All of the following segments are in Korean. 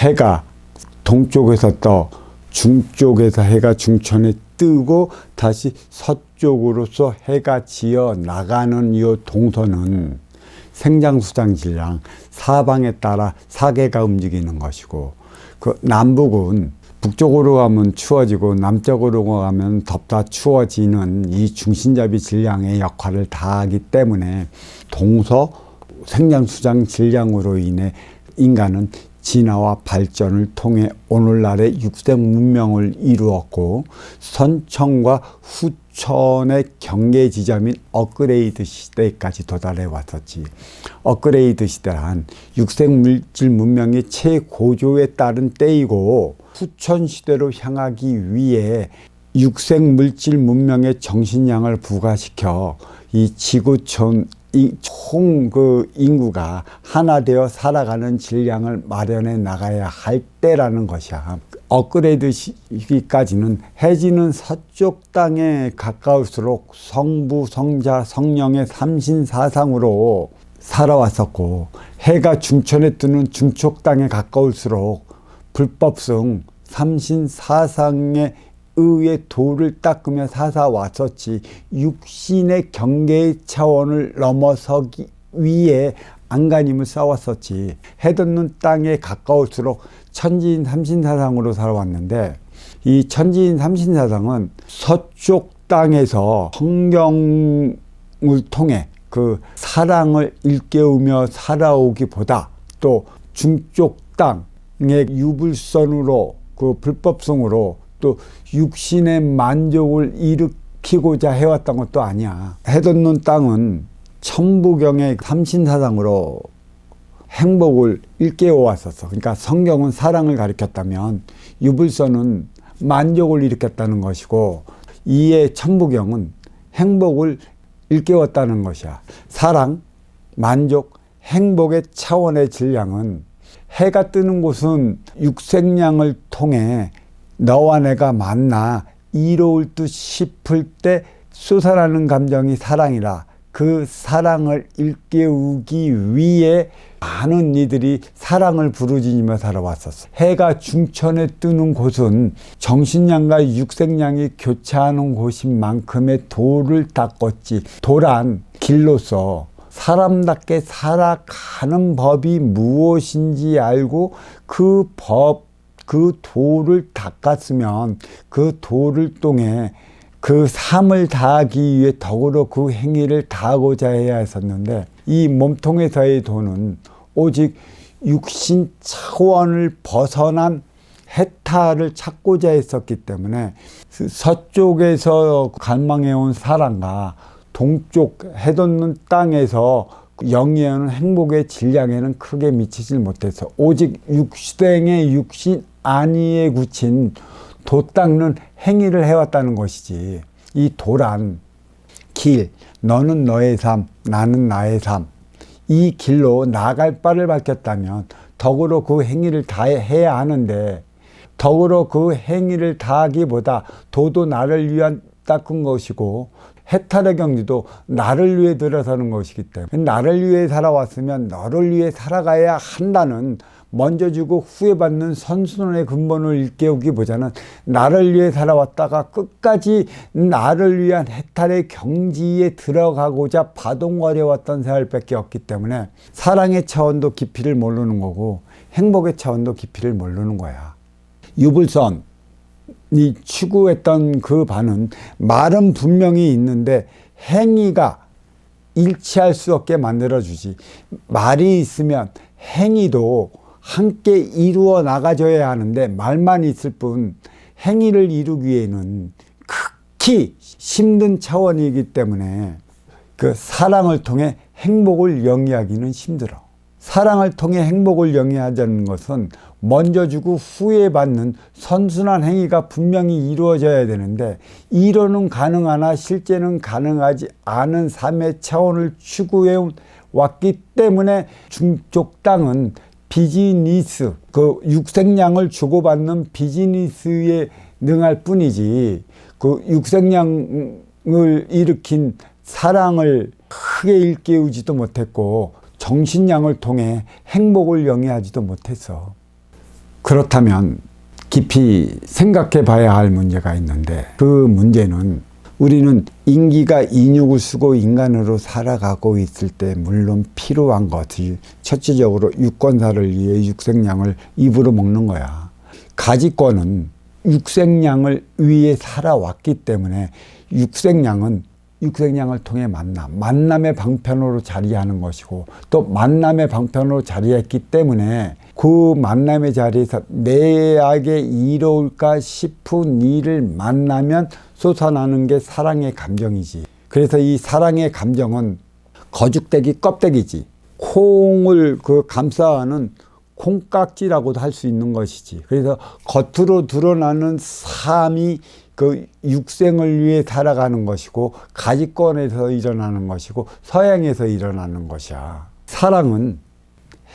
해가 동쪽에서 떠 중쪽에서 해가 중천에 뜨고 다시 서쪽으로서 해가 지어 나가는 이 동서는 생장수장질량 사방에 따라 사계가 움직이는 것이고, 그 남북은 북쪽으로 가면 추워지고 남쪽으로 가면 덥다 추워지는 이 중심잡이 질량의 역할을 다하기 때문에 동서 생장수장 질량으로 인해 인간은 진화와 발전을 통해 오늘날의 육생 문명을 이루었고, 선천과 후천의 경계 지점인 업그레이드 시대까지 도달해 왔었지. 업그레이드 시대란 육생 물질 문명의 최고조에 따른 때이고, 후천 시대로 향하기 위해 육생 물질 문명의 정신량을 부과시켜 이 지구촌 총 그 인구가 하나 되어 살아가는 질량을 마련해 나가야 할 때라는 것이야. 업그레이드 시기까지는 해지는 서쪽 땅에 가까울수록 성부, 성자, 성령의 삼신사상으로 살아왔었고, 해가 중천에 뜨는 중쪽 땅에 가까울수록 불법성 삼신사상의 의의 도를 닦으며 살아왔었지. 육신의 경계의 차원을 넘어서기 위해 안간힘을 싸웠었지. 해돋는 땅에 가까울수록 천지인 삼신사상으로 살아왔는데, 이 천지인 삼신사상은 서쪽 땅에서 성경을 통해 그 사랑을 일깨우며 살아오기보다, 또 중쪽 땅의 유불선으로 그 불법성으로 또 육신의 만족을 일으키고자 해왔던 것도 아니야. 해돋는 땅은 천부경의 삼신사상으로 행복을 일깨워 왔었어. 그러니까 성경은 사랑을 가리켰다면 유불선은 만족을 일으켰다는 것이고, 이에 천부경은 행복을 일깨웠다는 것이야. 사랑, 만족, 행복의 차원의 질량은 해가 뜨는 곳은 육생량을 통해 너와 내가 만나 이로울 듯 싶을 때 솟아나는 감정이 사랑이라. 그 사랑을 일깨우기 위해 많은 이들이 사랑을 부르짖으며 살아왔었어. 해가 중천에 뜨는 곳은 정신량과 육생량이 교차하는 곳인 만큼의 도를 닦았지. 도란 길로서 사람답게 살아가는 법이 무엇인지 알고 그 도를 닦았으면 그 도를 통해 그 삶을 다하기 위해 덕으로 그 행위를 다하고자 해야 했었는데, 이 몸통에서의 도는 오직 육신 차원을 벗어난 해탈을 찾고자 했었기 때문에, 서쪽에서 갈망해온 사랑과 동쪽 해돋는 땅에서 영위하는 행복의 질량에는 크게 미치질 못해서 오직 육생의 육신 안위에 굳힌 도 닦는 행위를 해왔다는 것이지. 이 도란 길, 너는 너의 삶, 나는 나의 삶, 이 길로 나아갈 바를 밝혔다면 덕으로 그 행위를 다 해야 하는데, 덕으로 그 행위를 다하기보다 도도 나를 위한 닦은 것이고 해탈의 경지도 나를 위해 들어서는 것이기 때문에, 나를 위해 살아왔으면 너를 위해 살아가야 한다는 먼저 주고 후회 받는 선순환의 근본을 일깨우기보다는 나를 위해 살아왔다가 끝까지 나를 위한 해탈의 경지에 들어가고자 바동거려왔던 생활밖에 없기 때문에 사랑의 차원도 깊이를 모르는 거고 행복의 차원도 깊이를 모르는 거야. 유불선이 추구했던 그 바는 말은 분명히 있는데 행위가 일치할 수 없게 만들어주지. 말이 있으면 행위도 함께 이루어 나가줘야 하는데, 말만 있을 뿐 행위를 이루기에는 극히 힘든 차원이기 때문에 그 사랑을 통해 행복을 영위하기는 힘들어. 사랑을 통해 행복을 영위하자는 것은 먼저 주고 후회 받는 선순환 행위가 분명히 이루어져야 되는데, 이론은 가능하나 실제는 가능하지 않은 삶의 차원을 추구해 왔기 때문에 중쪽 땅은 비즈니스, 그 육생량을 주고받는 비즈니스에 능할 뿐이지, 그 육생량을 일으킨 사랑을 크게 일깨우지도 못했고 정신량을 통해 행복을 영위하지도 못했어. 그렇다면 깊이 생각해 봐야 할 문제가 있는데, 그 문제는 우리는 인기가 인육을 쓰고 인간으로 살아가고 있을 때 물론 필요한 것이 첫째적으로 육건사를 위해 육생량을 입으로 먹는 거야. 가지권은 육생량을 위해 살아왔기 때문에 육생량을 통해 만남의 방편으로 자리하는 것이고, 또 만남의 방편으로 자리했기 때문에 그 만남의 자리에서 내에게 이로울까 싶은 일을 만나면 솟아나는 게 사랑의 감정이지. 그래서 이 사랑의 감정은 거죽대기 껍데기지. 콩을 감싸는 콩깍지라고도 할 수 있는 것이지. 그래서 겉으로 드러나는 삶이 그 육생을 위해 살아가는 것이고, 가지권에서 일어나는 것이고, 서양에서 일어나는 것이야. 사랑은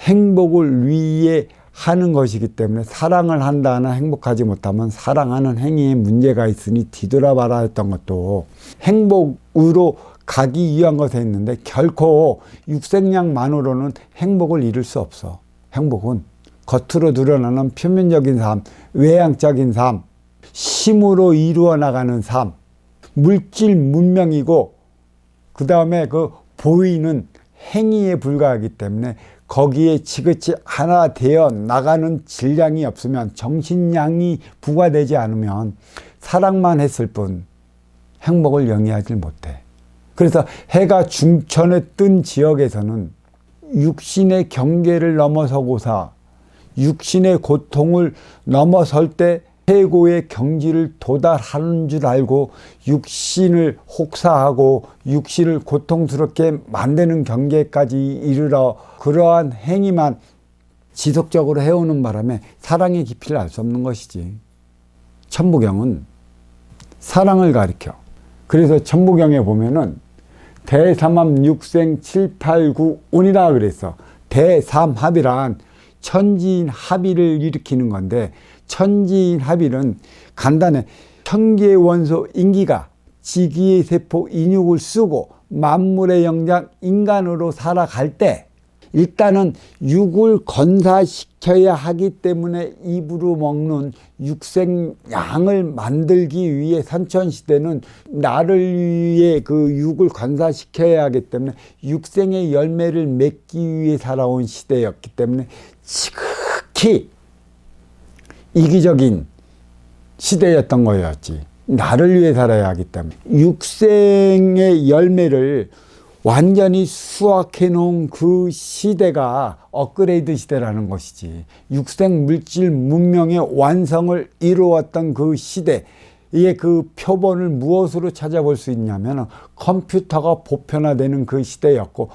행복을 위해 하는 것이기 때문에, 사랑을 한다 하나 행복하지 못하면 사랑하는 행위에 문제가 있으니 뒤돌아봐라 했던 것도 행복으로 가기 위한 것에 있는데, 결코 육생량만으로는 행복을 이룰 수 없어. 행복은 겉으로 드러나는 표면적인 삶, 외향적인 삶, 심으로 이루어 나가는 삶, 물질 문명이고, 그 다음에 그 보이는 행위에 불과하기 때문에 거기에 지그치 하나 되어 나가는 질량이 없으면, 정신량이 부과되지 않으면 사랑만 했을 뿐 행복을 영위하지 못해. 그래서 해가 중천에 뜬 지역에서는 육신의 경계를 넘어서고사 육신의 고통을 넘어설 때 최고의 경지를 도달하는 줄 알고 육신을 혹사하고 육신을 고통스럽게 만드는 경계까지 이르러 그러한 행위만 지속적으로 해오는 바람에 사랑의 깊이를 알 수 없는 것이지. 천부경은 사랑을 가리켜. 그래서 천부경에 보면은 대삼합 육생 7, 8, 9, 운이라 그랬어. 대삼합이란 천지인 합의를 일으키는 건데, 천지인 합의는 간단해. 천기의 원소 인기가 지기의 세포 인육을 쓰고 만물의 영장 인간으로 살아갈 때, 일단은 육을 건사시켜야 하기 때문에 입으로 먹는 육생양을 만들기 위해 선천시대는 나를 위해 그 육을 건사시켜야 하기 때문에 육생의 열매를 맺기 위해 살아온 시대였기 때문에 지극히 이기적인 시대였던 거였지. 나를 위해 살아야 하기 때문에. 육생의 열매를 완전히 수확해 놓은 그 시대가 업그레이드 시대라는 것이지. 육생 물질 문명의 완성을 이루었던 그 시대, 이게 그 표본을 무엇으로 찾아볼 수 있냐면 컴퓨터가 보편화되는 그 시대였고,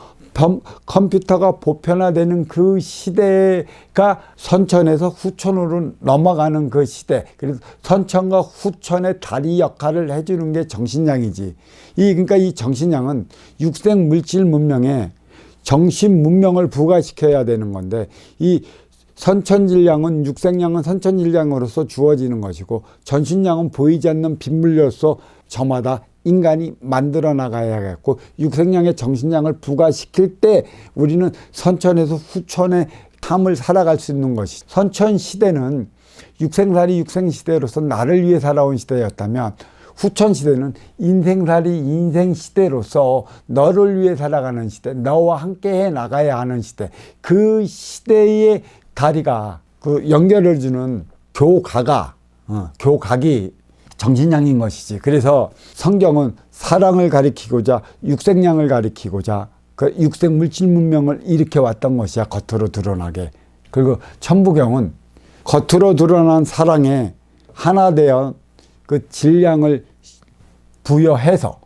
컴퓨터가 보편화되는 그 시대가 선천에서 후천으로 넘어가는 그 시대. 그래서 선천과 후천의 다리 역할을 해주는 게 정신량이지. 그러니까 이 정신량은 육생 물질 문명에 정신 문명을 부과시켜야 되는 건데, 이 선천질량은 육생량은 선천질량으로서 주어지는 것이고, 전신량은 보이지 않는 빗물로서 저마다 인간이 만들어 나가야겠고, 육생량의 정신량을 부과시킬 때 우리는 선천에서 후천의 삶을 살아갈 수 있는 것이. 선천 시대는 육생살이 육생시대로서 나를 위해 살아온 시대였다면, 후천 시대는 인생살이 인생시대로서 너를 위해 살아가는 시대, 너와 함께 해 나가야 하는 시대. 그 시대의 다리가, 그 연결해주는 교각이 정신량인 것이지. 그래서 성경은 사랑을 가리키고자 육생량을 가리키고자 그 육생 물질 문명을 일으켜 왔던 것이야, 겉으로 드러나게. 그리고 천부경은 겉으로 드러난 사랑에 하나 되어 그 질량을 부여해서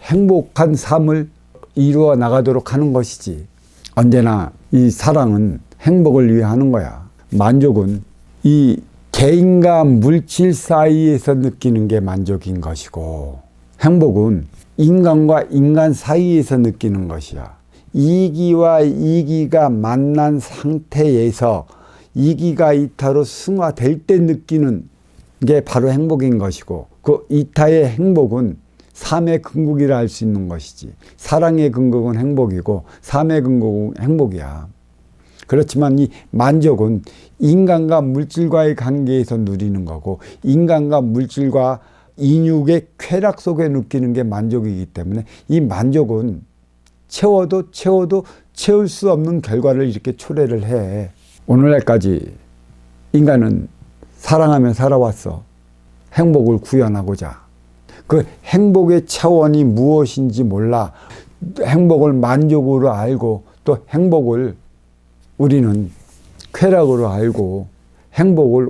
행복한 삶을 이루어 나가도록 하는 것이지. 언제나 이 사랑은 행복을 위해 하는 거야. 만족은 이 개인과 물질 사이에서 느끼는 게 만족인 것이고, 행복은 인간과 인간 사이에서 느끼는 것이야. 이기와 이기가 만난 상태에서 이기가 이타로 승화될 때 느끼는 게 바로 행복인 것이고, 그 이타의 행복은 삶의 근국이라 할 수 있는 것이지. 사랑의 근국은 행복이고 삶의 근국은 행복이야. 그렇지만 이 만족은 인간과 물질과의 관계에서 누리는 거고 인간과 물질과 인육의 쾌락 속에 느끼는 게 만족이기 때문에 이 만족은 채워도 채울 수 없는 결과를 이렇게 초래를 해. 오늘날까지 인간은 사랑하며 살아왔어. 행복을 구현하고자. 그 행복의 차원이 무엇인지 몰라. 행복을 만족으로 알고 또 행복을 우리는 쾌락으로 알고 행복을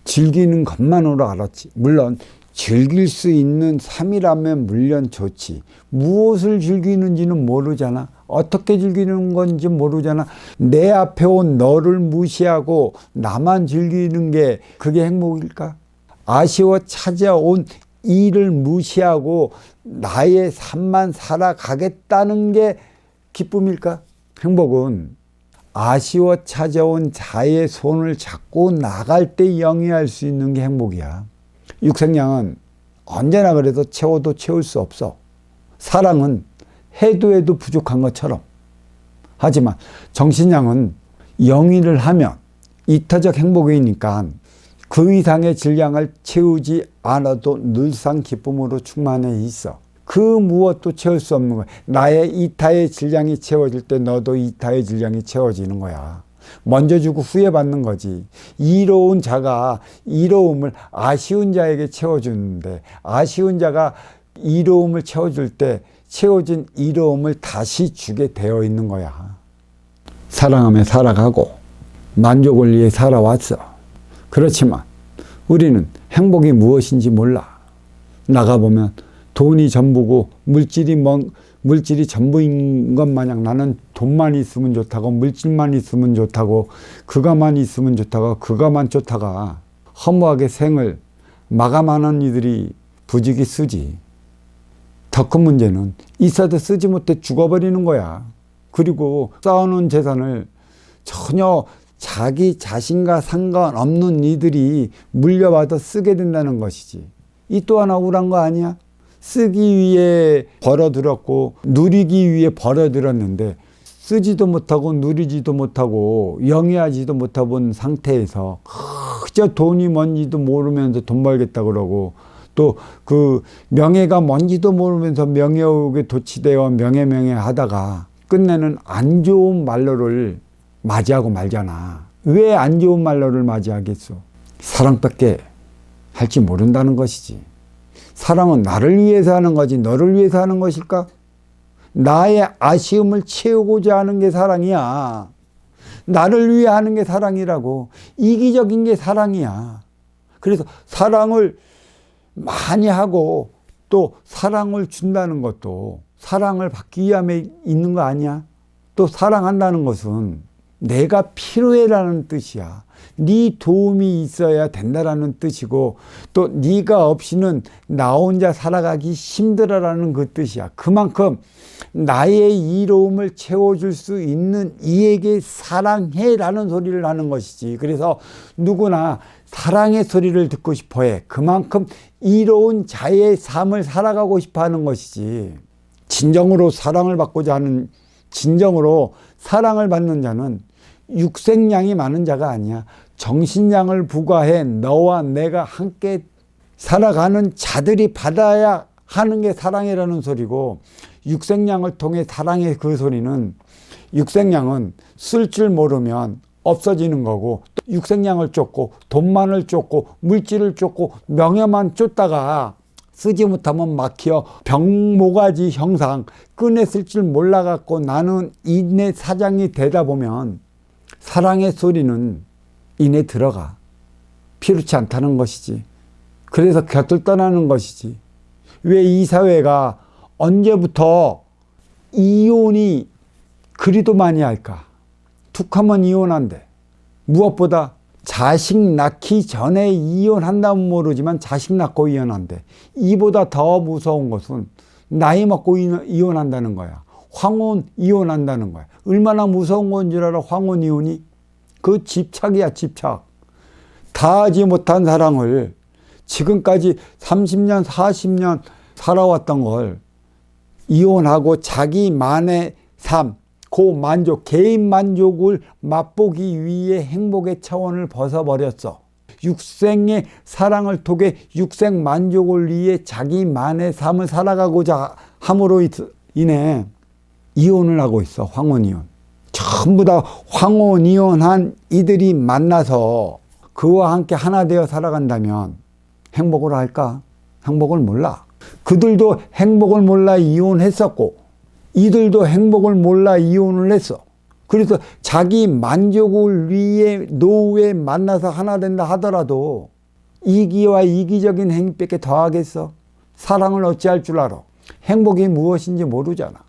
즐기는 것만으로 알았지. 물론 즐길 수 있는 삶이라면 물론 좋지. 무엇을 즐기는지는 모르잖아. 어떻게 즐기는 건지 모르잖아. 내 앞에 온 너를 무시하고 나만 즐기는 게 그게 행복일까? 아쉬워 찾아온 일을 무시하고 나의 삶만 살아가겠다는 게 기쁨일까? 행복은 아쉬워 찾아온 자의 손을 잡고 나갈 때 영위할 수 있는 게 행복이야. 육생량은 언제나 그래도 채워도 채울 수 없어. 사랑은 해도 부족한 것처럼. 하지만 정신량은 영위를 하면 이타적 행복이니까 그 이상의 질량을 채우지 않아도 늘상 기쁨으로 충만해 있어. 그 무엇도 채울 수 없는 거야. 나의 이타의 질량이 채워질 때 너도 이타의 질량이 채워지는 거야. 먼저 주고 후에 받는 거지. 이로운 자가 이로움을 아쉬운 자에게 채워주는데 아쉬운 자가 이로움을 채워줄 때 채워진 이로움을 다시 주게 되어 있는 거야. 사랑하며 살아가고 만족을 위해 살아왔어. 그렇지만 우리는 행복이 무엇인지 몰라. 나가보면 돈이 전부고 물질이 전부인 것 마냥 나는 돈만 있으면 좋다고 물질만 있으면 좋다고 그가만 있으면 좋다고 그가만 좋다가 허무하게 생을 마감하는 이들이 부지기 쓰지. 더 큰 문제는 있어도 쓰지 못해 죽어버리는 거야. 그리고 쌓아놓은 재산을 전혀 자기 자신과 상관없는 이들이 물려받아 쓰게 된다는 것이지. 이 또한 억울한 거 아니야? 쓰기 위해 벌어들었고 누리기 위해 벌어들었는데 쓰지도 못하고 누리지도 못하고 영위하지도 못해본 상태에서 그저 돈이 뭔지도 모르면서 돈 벌겠다 그러고 또 그 명예가 뭔지도 모르면서 명예욕에 도취되어 명예 하다가 끝내는 안 좋은 말로를 맞이하고 말잖아. 왜 안 좋은 말로를 맞이하겠어? 사랑밖에 할지 모른다는 것이지. 사랑은 나를 위해서 하는 거지 너를 위해서 하는 것일까? 나의 아쉬움을 채우고자 하는 게 사랑이야. 나를 위해 하는 게 사랑이라고. 이기적인 게 사랑이야. 그래서 사랑을 많이 하고 또 사랑을 준다는 것도 사랑을 받기 위함에 있는 거 아니야? 또 사랑한다는 것은 내가 필요해라는 뜻이야. 네 도움이 있어야 된다라는 뜻이고 또 네가 없이는 나 혼자 살아가기 힘들어라는 그 뜻이야. 그만큼 나의 이로움을 채워줄 수 있는 이에게 사랑해라는 소리를 하는 것이지. 그래서 누구나 사랑의 소리를 듣고 싶어해. 그만큼 이로운 자의 삶을 살아가고 싶어 하는 것이지. 진정으로 사랑을 받고자 하는 진정으로 사랑을 받는 자는 육생량이 많은 자가 아니야. 정신량을 부과해 너와 내가 함께 살아가는 자들이 받아야 하는 게 사랑이라는 소리고 육생량을 통해 사랑의 그 소리는 육생량은 쓸 줄 모르면 없어지는 거고 육생량을 쫓고 돈만을 쫓고 물질을 쫓고 명예만 쫓다가 쓰지 못하면 막혀 병모가지 형상 끈에 쓸 줄 몰라갖고 나는 인내 사장이 되다 보면 사랑의 소리는 인에 들어가. 필요치 않다는 것이지. 그래서 곁을 떠나는 것이지. 왜 이 사회가 언제부터 이혼이 그리도 많이 할까? 툭하면 이혼한대. 무엇보다 자식 낳기 전에 이혼한다면 모르지만 자식 낳고 이혼한대. 이보다 더 무서운 것은 나이 먹고 이혼한다는 거야. 황혼 이혼한다는 거야. 얼마나 무서운 건 줄 알아? 황혼 이혼이. 그 집착이야, 집착. 다 하지 못한 사랑을 지금까지 30년 40년 살아왔던 걸 이혼하고 자기만의 삶, 그 만족, 개인 만족을 맛보기 위해 행복의 차원을 벗어버렸어. 육생의 사랑을 통해 육생 만족을 위해 자기만의 삶을 살아가고자 함으로 인해 이혼을 하고 있어. 황혼이혼. 전부 다 황혼이혼한 이들이 만나서 그와 함께 하나 되어 살아간다면 행복을 할까? 행복을 몰라. 그들도 행복을 몰라 이혼했었고 이들도 행복을 몰라 이혼을 했어. 그래서 자기 만족을 위해 노후에 만나서 하나 된다 하더라도 이기와 이기적인 행위밖에 더하겠어? 사랑을 어찌할 줄 알아? 행복이 무엇인지 모르잖아.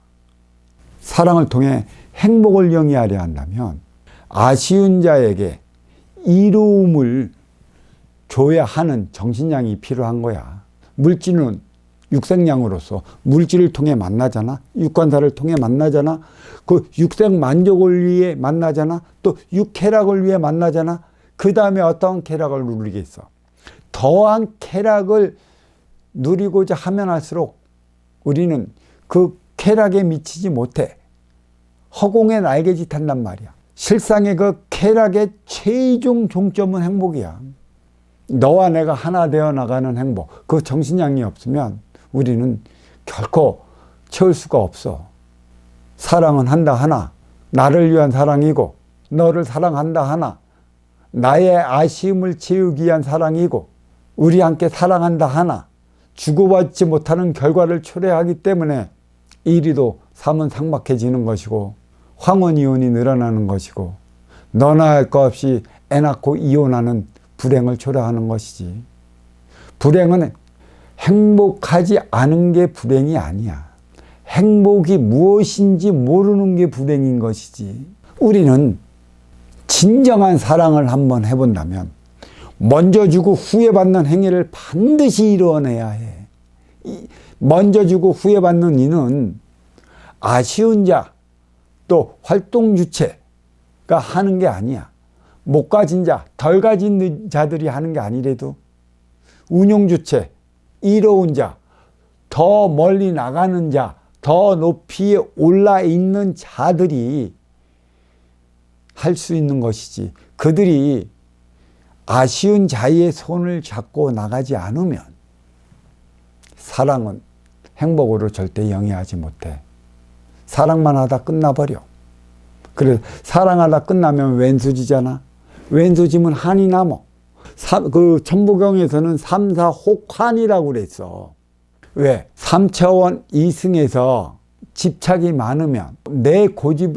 사랑을 통해 행복을 영위하려 한다면 아쉬운 자에게 이로움을 줘야 하는 정신량이 필요한 거야. 물질은 육생량으로서 물질을 통해 만나잖아. 육관사를 통해 만나잖아. 그 육생 만족을 위해 만나잖아. 또 육쾌락을 위해 만나잖아. 그 다음에 어떤 쾌락을 누리겠어? 더한 쾌락을 누리고자 하면 할수록 우리는 그 쾌락에 미치지 못해. 허공에 날개짓 한단 말이야. 실상의 그 쾌락의 최종 종점은 행복이야. 너와 내가 하나 되어 나가는 행복. 그 정신량이 없으면 우리는 결코 채울 수가 없어. 사랑은 한다 하나, 나를 위한 사랑이고 너를 사랑한다 하나, 나의 아쉬움을 채우기 위한 사랑이고 우리 함께 사랑한다 하나, 주고받지 못하는 결과를 초래하기 때문에 이리도 삶은 삭막해지는 것이고 황혼이혼이 늘어나는 것이고 너나 할 것 없이 애 낳고 이혼하는 불행을 초래하는 것이지. 불행은 행복하지 않은 게 불행이 아니야. 행복이 무엇인지 모르는 게 불행인 것이지. 우리는 진정한 사랑을 한번 해본다면 먼저 주고 후회 받는 행위를 반드시 이루어내야 해. 먼저 주고 후회 받는 이는 아쉬운 자, 또 활동 주체가 하는 게 아니야. 못 가진 자, 덜 가진 자들이 하는 게 아니래도 운용 주체, 이로운 자, 더 멀리 나가는 자, 더 높이에 올라 있는 자들이 할 수 있는 것이지. 그들이 아쉬운 자의 손을 잡고 나가지 않으면 사랑은 행복으로 절대 영위하지 못해. 사랑만 하다 끝나버려. 그래서 사랑하다 끝나면 왼수지잖아. 왼수지면 한이 남어. 그 천부경에서는 삼사혹환이라고 그랬어. 왜? 3차원 이승에서 집착이 많으면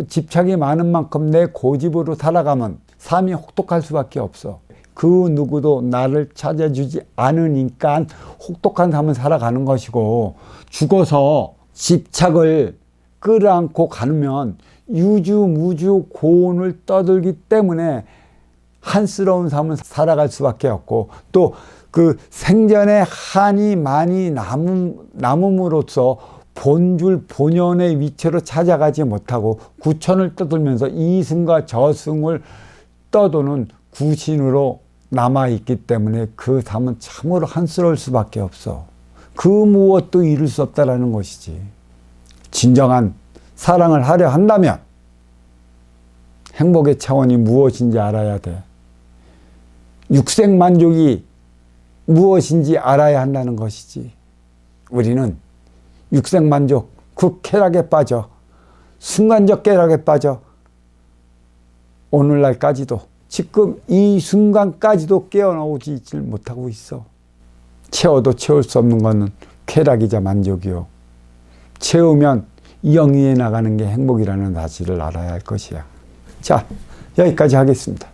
집착이 많은 만큼 내 고집으로 살아가면 삶이 혹독할 수밖에 없어. 그 누구도 나를 찾아주지 않으니까 혹독한 삶을 살아가는 것이고, 죽어서 집착을 끌어안고 가면 유주무주 고운을 떠들기 때문에 한스러운 삶을 살아갈 수밖에 없고, 또 그 생전에 한이 많이 남음으로써 본줄 본연의 위치로 찾아가지 못하고 구천을 떠들면서 이승과 저승을 떠도는 구신으로 남아있기 때문에 그 삶은 참으로 한스러울 수밖에 없어. 그 무엇도 이룰 수 없다라는 것이지. 진정한 사랑을 하려 한다면 행복의 차원이 무엇인지 알아야 돼. 육생 만족이 무엇인지 알아야 한다는 것이지. 우리는 육생 만족, 그 쾌락에 빠져, 순간적 쾌락에 빠져 오늘날까지도, 지금 이 순간까지도 깨어나오지 못하고 있어. 채워도 채울 수 없는 것은 쾌락이자 만족이요. 채우면 영위에 나가는 게 행복이라는 사실을 알아야 할 것이야. 자, 여기까지 하겠습니다.